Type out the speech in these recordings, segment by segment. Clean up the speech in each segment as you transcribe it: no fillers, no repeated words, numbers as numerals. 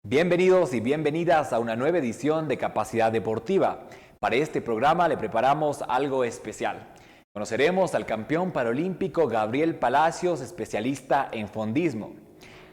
Bienvenidos y bienvenidas a una nueva edición de Capacidad Deportiva. Para este programa le preparamos algo especial. Conoceremos al campeón paralímpico Gabriel Palacios, especialista en fondismo.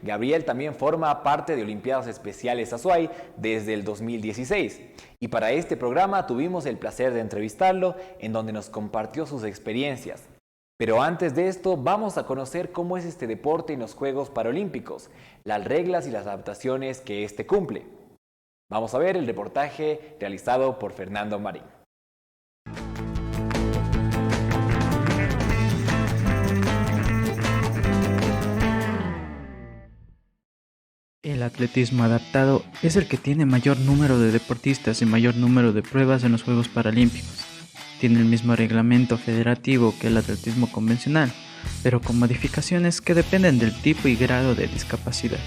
Gabriel también forma parte de Olimpiadas Especiales Azuay desde el 2016. Y para este programa tuvimos el placer de entrevistarlo, en donde nos compartió sus experiencias. Pero antes de esto, vamos a conocer cómo es este deporte en los Juegos Paralímpicos, las reglas y las adaptaciones que este cumple. Vamos a ver el reportaje realizado por Fernando Marín. El atletismo adaptado es el que tiene mayor número de deportistas y mayor número de pruebas en los Juegos Paralímpicos. Tiene el mismo reglamento federativo que el atletismo convencional, pero con modificaciones que dependen del tipo y grado de discapacidad,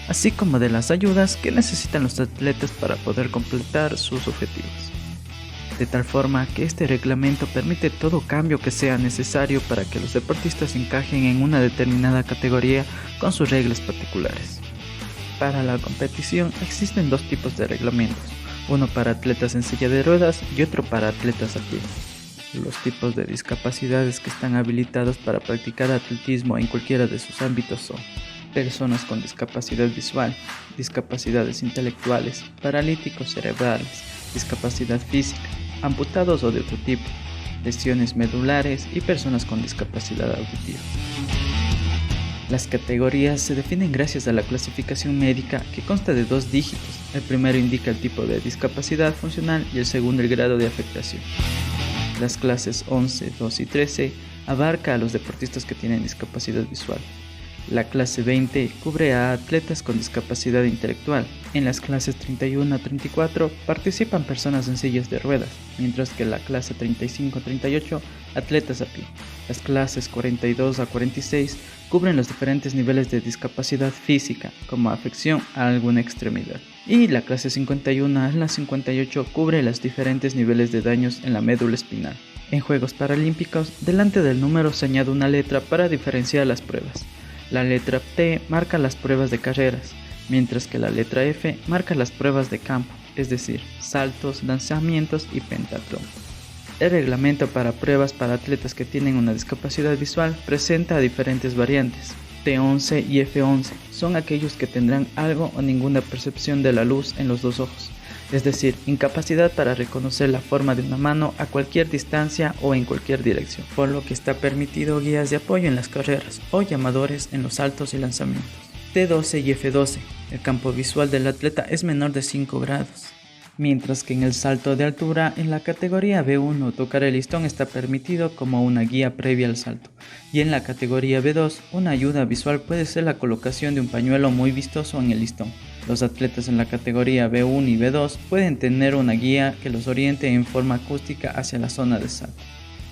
así como de las ayudas que necesitan los atletas para poder completar sus objetivos. De tal forma que este reglamento permite todo cambio que sea necesario para que los deportistas encajen en una determinada categoría con sus reglas particulares. Para la competición existen dos tipos de reglamentos, uno para atletas en silla de ruedas y otro para atletas a pie. Los tipos de discapacidades que están habilitados para practicar atletismo en cualquiera de sus ámbitos son personas con discapacidad visual, discapacidades intelectuales, paralíticos cerebrales, discapacidad física, amputados o de otro tipo, lesiones medulares y personas con discapacidad auditiva. Las categorías se definen gracias a la clasificación médica que consta de 2 dígitos. El primero indica el tipo de discapacidad funcional y el segundo el grado de afectación. Las clases 11, 12 y 13 abarca a los deportistas que tienen discapacidad visual. La clase 20 cubre a atletas con discapacidad intelectual. En las clases 31 a 34 participan personas en sillas de ruedas, mientras que la clase 35 a 38 atletas a pie. Las clases 42 a 46 cubren los diferentes niveles de discapacidad física, como afección a alguna extremidad. Y la clase 51 a la 58 cubre los diferentes niveles de daños en la médula espinal. En Juegos Paralímpicos, delante del número se añade una letra para diferenciar las pruebas. La letra T marca las pruebas de carreras, mientras que la letra F marca las pruebas de campo, es decir, saltos, lanzamientos y pentatlón. El reglamento para pruebas para atletas que tienen una discapacidad visual presenta diferentes variantes. T11 y F11 son aquellos que tendrán algo o ninguna percepción de la luz en los 2 ojos, es decir, incapacidad para reconocer la forma de una mano a cualquier distancia o en cualquier dirección, por lo que está permitido guías de apoyo en las carreras o llamadores en los saltos y lanzamientos. T12 y F12, el campo visual del atleta es menor de 5 grados. Mientras que en el salto de altura, en la categoría B1, tocar el listón está permitido como una guía previa al salto, y en la categoría B2, una ayuda visual puede ser la colocación de un pañuelo muy vistoso en el listón. Los atletas en la categoría B1 y B2 pueden tener una guía que los oriente en forma acústica hacia la zona de salto.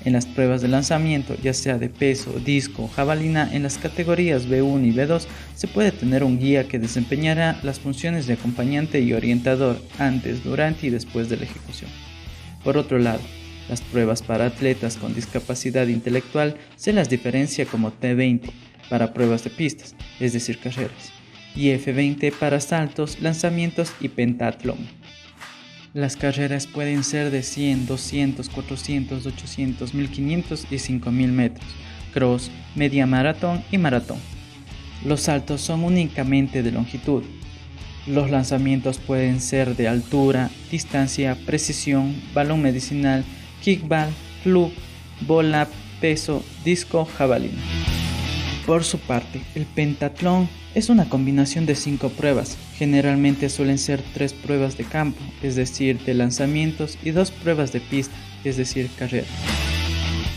En las pruebas de lanzamiento, ya sea de peso, disco o jabalina, en las categorías B1 y B2 se puede tener un guía que desempeñará las funciones de acompañante y orientador antes, durante y después de la ejecución. Por otro lado, las pruebas para atletas con discapacidad intelectual se las diferencia como T20 para pruebas de pistas, es decir, carreras, y F20 para saltos, lanzamientos y pentatlón. Las carreras pueden ser de 100, 200, 400, 800, 1500 y 5000 metros, cross, media maratón y maratón. Los saltos son únicamente de longitud. Los lanzamientos pueden ser de altura, distancia, precisión, balón medicinal, kickball, club, bola, peso, disco, jabalina. Por su parte, el pentatlón es una combinación de 5 pruebas. Generalmente suelen ser 3 pruebas de campo, es decir, de lanzamientos, y 2 pruebas de pista, es decir, carreras.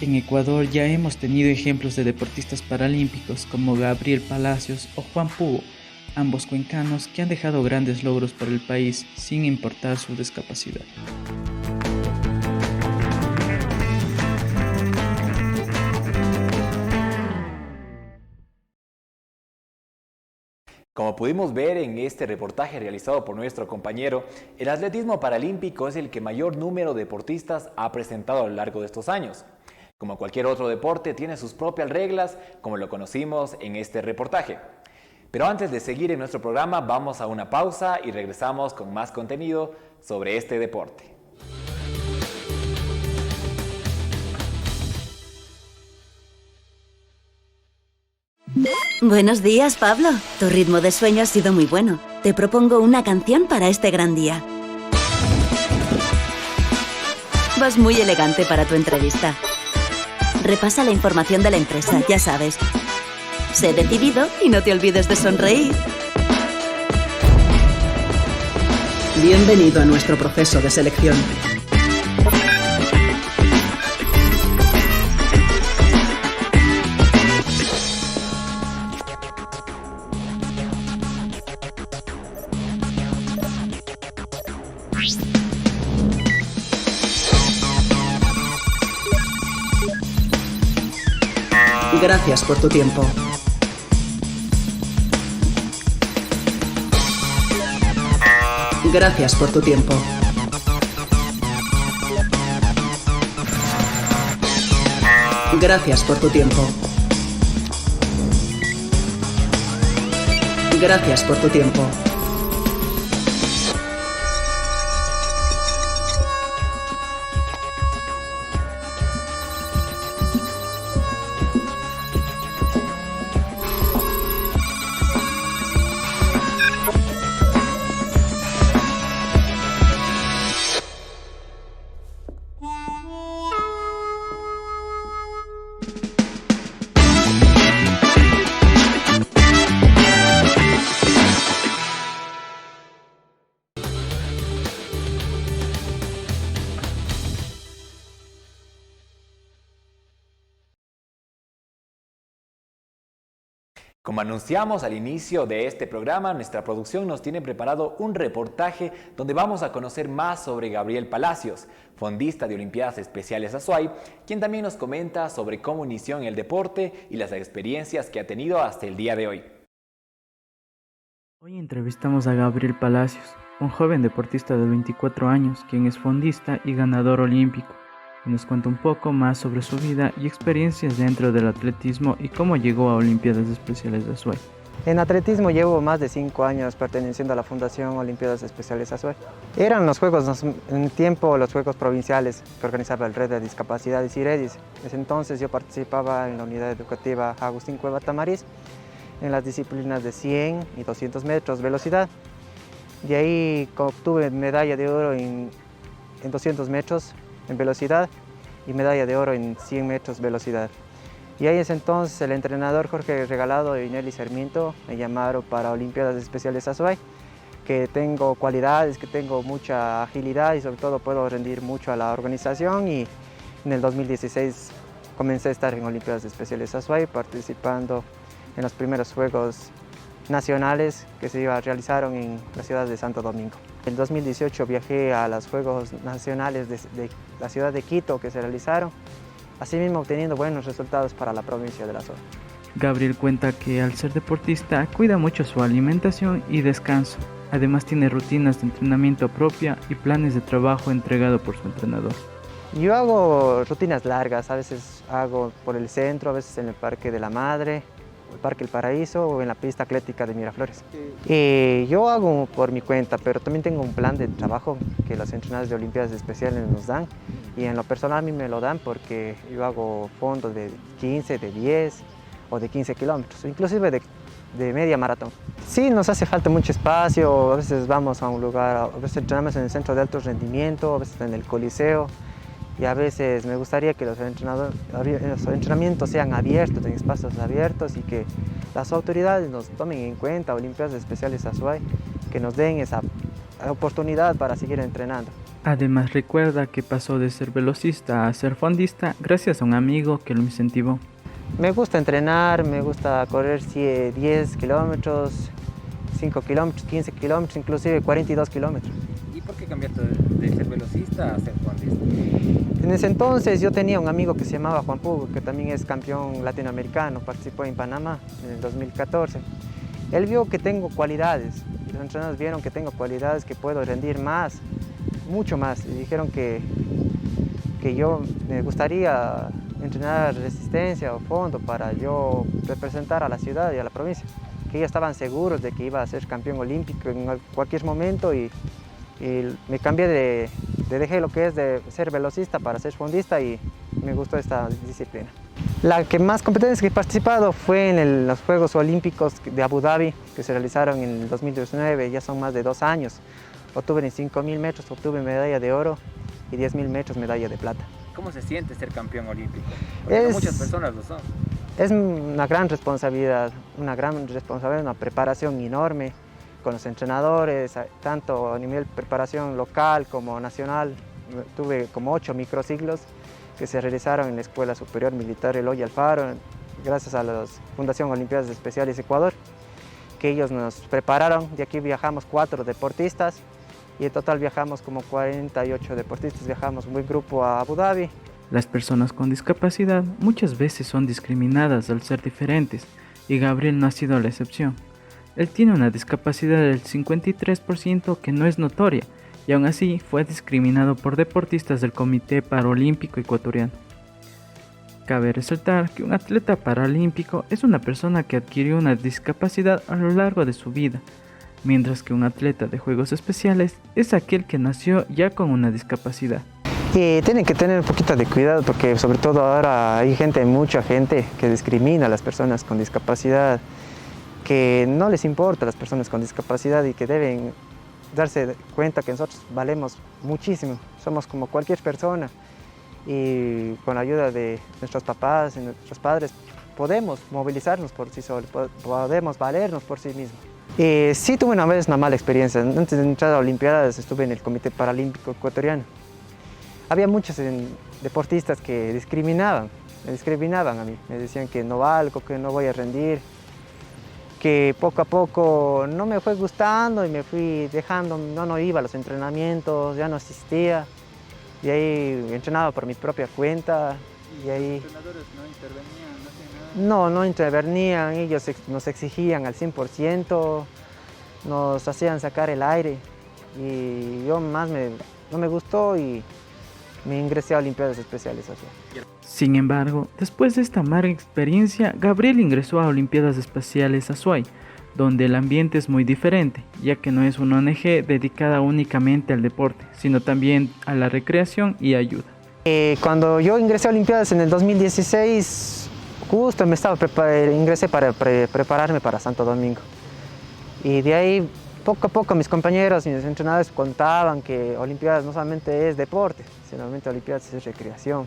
En Ecuador ya hemos tenido ejemplos de deportistas paralímpicos como Gabriel Palacios o Juan Pugo, ambos cuencanos que han dejado grandes logros para el país sin importar su discapacidad. Como pudimos ver en este reportaje realizado por nuestro compañero, el atletismo paralímpico es el que mayor número de deportistas ha presentado a lo largo de estos años. Como cualquier otro deporte, tiene sus propias reglas, como lo conocimos en este reportaje. Pero antes de seguir en nuestro programa, vamos a una pausa y regresamos con más contenido sobre este deporte. Buenos días, Pablo. Tu ritmo de sueño ha sido muy bueno. Te propongo una canción para este gran día. Vas muy elegante para tu entrevista. Repasa la información de la empresa, ya sabes. Sé decidido y no te olvides de sonreír. Bienvenido a nuestro proceso de selección. Gracias por tu tiempo. Gracias por tu tiempo. Gracias por tu tiempo. Gracias por tu tiempo. Como anunciamos al inicio de este programa, nuestra producción nos tiene preparado un reportaje donde vamos a conocer más sobre Gabriel Palacios, fondista de Olimpiadas Especiales Azuay, quien también nos comenta sobre cómo inició en el deporte y las experiencias que ha tenido hasta el día de hoy. Hoy entrevistamos a Gabriel Palacios, un joven deportista de 24 años, quien es fondista y ganador olímpico, y nos cuenta un poco más sobre su vida y experiencias dentro del atletismo y cómo llegó a Olimpiadas Especiales de Azuay. En atletismo llevo más de 5 años perteneciendo a la Fundación Olimpiadas Especiales Azuay. Eran los juegos, en el tiempo, los juegos provinciales que organizaba el Red de Discapacidades IREDIS. En ese entonces yo participaba en la unidad educativa Agustín Cueva Tamariz en las disciplinas de 100 y 200 metros velocidad. De ahí obtuve medalla de oro en 200 metros en velocidad y medalla de oro en 100 metros velocidad. Y ahí en ese entonces el entrenador Jorge Regalado y Nelly Sarmiento me llamaron para Olimpiadas Especiales Azuay, que tengo cualidades, que tengo mucha agilidad y sobre todo puedo rendir mucho a la organización, y en el 2016 comencé a estar en Olimpiadas Especiales Azuay participando en los primeros Juegos Nacionales que se realizaron en la ciudad de Santo Domingo. En 2018 viajé a los Juegos Nacionales de la ciudad de Quito que se realizaron, asimismo obteniendo buenos resultados para la provincia de La Zona. Gabriel cuenta que al ser deportista cuida mucho su alimentación y descanso. Además tiene rutinas de entrenamiento propia y planes de trabajo entregado por su entrenador. Yo hago rutinas largas, a veces hago por el centro, a veces en el Parque de la Madre, el Parque El Paraíso o en la pista atlética de Miraflores. Yo hago por mi cuenta, pero también tengo un plan de trabajo que los entrenadores de Olimpiadas Especiales nos dan, y en lo personal a mí me lo dan porque yo hago fondos de 15, de 10 o de 15 kilómetros, inclusive de media maratón. Sí, nos hace falta mucho espacio, a veces vamos a un lugar, a veces entrenamos en el centro de alto rendimiento, a veces en el Coliseo, y a veces me gustaría que los entrenamientos sean abiertos, en espacios abiertos, y que las autoridades nos tomen en cuenta, Olimpiadas Especiales Azuay, que nos den esa oportunidad para seguir entrenando. Además recuerda que pasó de ser velocista a ser fondista gracias a un amigo que lo incentivó. Me gusta entrenar, me gusta correr 10 kilómetros, 5 kilómetros, 15 kilómetros, inclusive 42 kilómetros. ¿Y por qué cambiaste de ser velocista a ser fondista? En ese entonces yo tenía un amigo que se llamaba Juan Pugo, que también es campeón latinoamericano, participó en Panamá en el 2014. Él vio que tengo cualidades, los entrenadores vieron que tengo cualidades, que puedo rendir más, mucho más, y dijeron que yo me gustaría entrenar resistencia o fondo para yo representar a la ciudad y a la provincia. que ellos estaban seguros de que iba a ser campeón olímpico en cualquier momento y me cambié dejé lo que es de ser velocista para ser fondista y me gustó esta disciplina. La que más competencias que he participado fue en los Juegos Olímpicos de Abu Dhabi, que se realizaron en el 2019, ya son más de 2 años. Obtuve en 5.000 metros, obtuve medalla de oro y 10.000 metros medalla de plata. ¿Cómo se siente ser campeón olímpico? Porque no muchas personas lo son. Es una gran responsabilidad, una preparación enorme con los entrenadores, tanto a nivel de preparación local como nacional. Tuve como 8 microciclos que se realizaron en la Escuela Superior Militar Eloy Alfaro, gracias a la Fundación Olimpiadas Especiales Ecuador, que ellos nos prepararon. De aquí viajamos 4 deportistas y en total viajamos como 48 deportistas, viajamos un buen grupo a Abu Dhabi. Las personas con discapacidad muchas veces son discriminadas al ser diferentes, y Gabriel no ha sido la excepción. Él tiene una discapacidad del 53% que no es notoria, y aún así fue discriminado por deportistas del Comité Paralímpico Ecuatoriano. Cabe resaltar que un atleta paralímpico es una persona que adquirió una discapacidad a lo largo de su vida, mientras que un atleta de Juegos Especiales es aquel que nació ya con una discapacidad. Y tienen que tener un poquito de cuidado porque sobre todo ahora hay mucha gente que discrimina a las personas con discapacidad, que no les importa a las personas con discapacidad y que deben darse cuenta que nosotros valemos muchísimo, somos como cualquier persona y con la ayuda de nuestros papás y nuestros padres podemos movilizarnos por sí solos, podemos valernos por sí mismos. Sí tuve una vez una mala experiencia. Antes de entrar a Olimpiadas estuve en el Comité Paralímpico Ecuatoriano. Había muchos deportistas que me discriminaban a mí, me decían que no valgo, que no voy a rendir, que poco a poco no me fue gustando y me fui dejando, no iba a los entrenamientos, ya no asistía, y ahí entrenaba por mi propia cuenta. Y ahí... ¿Los entrenadores no intervenían, no hacían nada? No intervenían, ellos nos exigían al 100%, nos hacían sacar el aire, y yo no me gustó y me ingresé a Olimpiadas Especiales. Sin embargo, después de esta mala experiencia, Gabriel ingresó a Olimpiadas Especiales Azuay, donde el ambiente es muy diferente, ya que no es una ONG dedicada únicamente al deporte, sino también a la recreación y ayuda. Cuando yo ingresé a Olimpiadas en el 2016, justo ingresé para prepararme para Santo Domingo. Y de ahí, poco a poco, mis compañeros y mis entrenadores contaban que Olimpiadas no solamente es deporte, sino solamente Olimpiadas es recreación.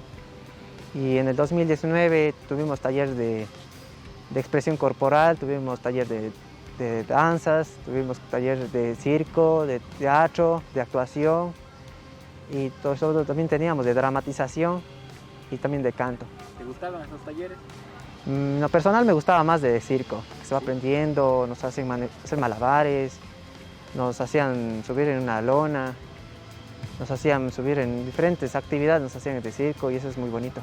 Y en el 2019 tuvimos taller de expresión corporal, tuvimos taller de danzas, tuvimos taller de circo, de teatro, de actuación, y todo eso también teníamos de dramatización y también de canto. ¿Te gustaban esos talleres? En lo personal me gustaba más de circo, que se va aprendiendo, nos hacen hacer malabares, nos hacían subir en una lona, nos hacían subir en diferentes actividades, nos hacían de circo y eso es muy bonito.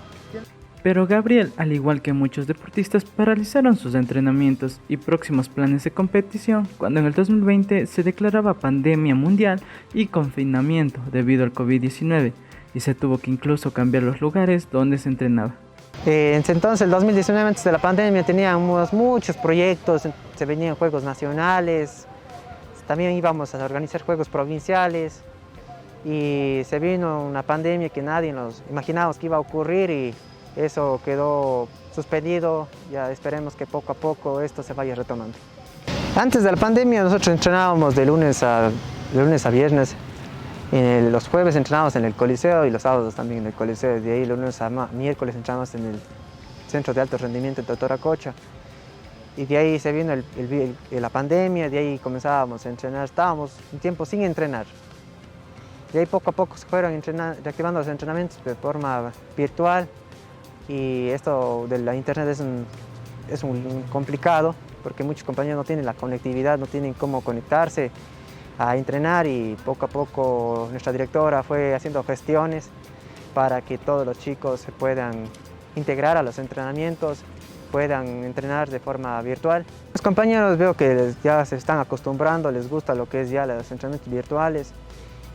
Pero Gabriel, al igual que muchos deportistas, paralizaron sus entrenamientos y próximos planes de competición cuando en el 2020 se declaraba pandemia mundial y confinamiento debido al COVID-19 y se tuvo que incluso cambiar los lugares donde se entrenaba. En ese entonces, el 2019, antes de la pandemia, teníamos muchos proyectos, se venían juegos nacionales, también íbamos a organizar juegos provinciales y se vino una pandemia que nadie nos imaginábamos que iba a ocurrir y eso quedó suspendido. Ya esperemos que poco a poco esto se vaya retomando. Antes de la pandemia nosotros entrenábamos de lunes a viernes. Los jueves entrenábamos en el Coliseo y los sábados también en el Coliseo. De ahí lunes a miércoles entrenábamos en el Centro de Alto Rendimiento de Doctora Cocha. Y de ahí se vino la pandemia, de ahí comenzábamos a entrenar. Estábamos un tiempo sin entrenar. De ahí poco a poco se fueron reactivando los entrenamientos de forma virtual. Y esto de la internet es un complicado porque muchos compañeros no tienen la conectividad, no tienen cómo conectarse a entrenar y poco a poco nuestra directora fue haciendo gestiones para que todos los chicos se puedan integrar a los entrenamientos, puedan entrenar de forma virtual. Los compañeros veo que ya se están acostumbrando, les gusta lo que es ya los entrenamientos virtuales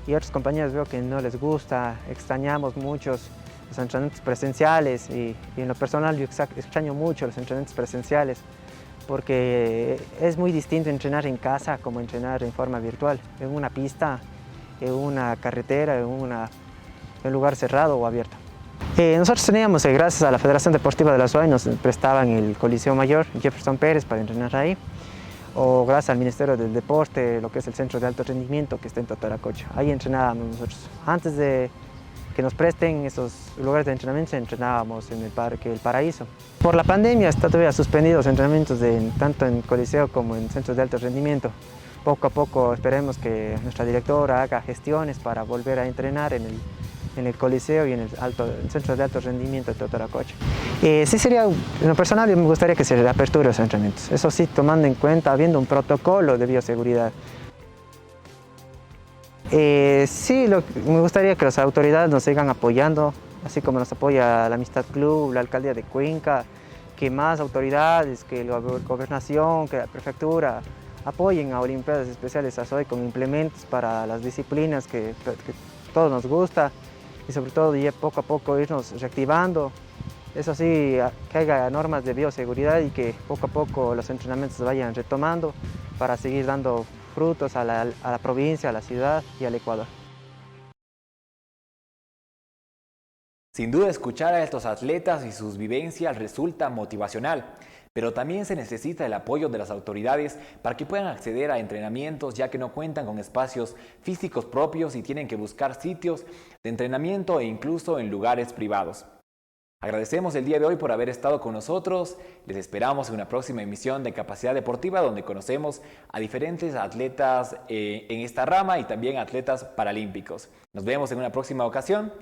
y otros compañeros veo que no les gusta, extrañamos muchos los entrenamientos presenciales y en lo personal yo extraño mucho los entrenamientos presenciales porque es muy distinto entrenar en casa como entrenar en forma virtual, en una pista, en una carretera, en un lugar cerrado o abierto. Nosotros teníamos, gracias a la Federación Deportiva de la SUAY, nos prestaban el Coliseo Mayor Jefferson Pérez para entrenar ahí, o gracias al Ministerio del Deporte, lo que es el Centro de Alto Rendimiento que está en Totaracocha. Ahí entrenábamos nosotros. Antes de que nos presten esos lugares de entrenamiento, entrenábamos en el Parque El Paraíso. Por la pandemia está todavía suspendidos los entrenamientos tanto en Coliseo como en centros de alto rendimiento. Poco a poco esperemos que nuestra directora haga gestiones para volver a entrenar en el Coliseo y en el Centro de Alto Rendimiento de Totaracocha. Sí sería, en lo personal, me gustaría que se reaperture los entrenamientos. Eso sí, tomando en cuenta, habiendo un protocolo de bioseguridad. Sí, me gustaría que las autoridades nos sigan apoyando, así como nos apoya la Amistad Club, la Alcaldía de Cuenca, que más autoridades, que la Gobernación, que la Prefectura apoyen a Olimpiadas Especiales ASOY con implementos para las disciplinas que todos nos gusta y sobre todo ya poco a poco irnos reactivando. Eso sí, que haya normas de bioseguridad y que poco a poco los entrenamientos se vayan retomando para seguir dando frutos a la provincia, a la ciudad y al Ecuador. Sin duda, escuchar a estos atletas y sus vivencias resulta motivacional, pero también se necesita el apoyo de las autoridades para que puedan acceder a entrenamientos, ya que no cuentan con espacios físicos propios y tienen que buscar sitios de entrenamiento e incluso en lugares privados. Agradecemos el día de hoy por haber estado con nosotros. Les esperamos en una próxima emisión de Capacidad Deportiva, donde conocemos a diferentes atletas en esta rama y también atletas paralímpicos. Nos vemos en una próxima ocasión.